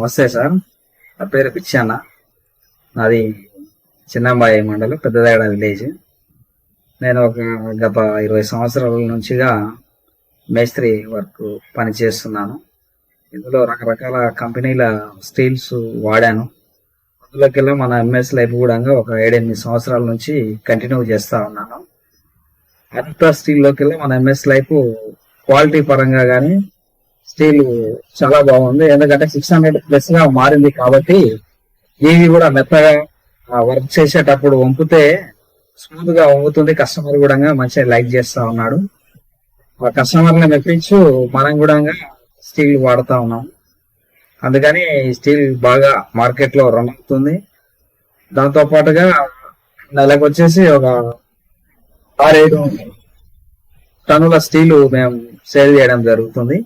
నమస్తే సార్. నా పేరు పిచ్చాన్న. నాది చిన్నంబాయి మండలం, పెద్దదేగడ విలేజ్. నేను గత 20 సంవత్సరాల నుంచిగా మేస్త్రి వర్క్ పని చేస్తున్నాను. ఇందులో రకరకాల కంపెనీల స్టీల్స్ వాడాను. అందులోకెల్లా మన ఎంఎస్ లైఫ్ కూడా ఒక 7-8 సంవత్సరాల నుంచి కంటిన్యూ చేస్తూ ఉన్నాను. అంతా స్టీల్లోకెల్లా మన ఎంఎస్ లైఫ్ క్వాలిటీ పరంగా కానీ స్టీల్ చాలా బాగుంది. ఎందుకంటే 600+ గా మారింది కాబట్టి ఇవి కూడా మెత్తగా వర్క్ చేసేటప్పుడు వంపితే స్మూత్ గా వంగుతుంది. కస్టమర్ కూడా మంచిగా లైక్ చేస్తా ఉన్నాడు. ఆ కస్టమర్ని మెప్పించు మనం కూడా స్టీల్ వాడుతా ఉన్నాం. అందుకని స్టీల్ బాగా మార్కెట్ లో రన్ అవుతుంది. దాంతో పాటుగా నెలకు వచ్చేసి ఒక 6-7 టన్నుల స్టీల్ మేము సేల్ చేయడం జరుగుతుంది.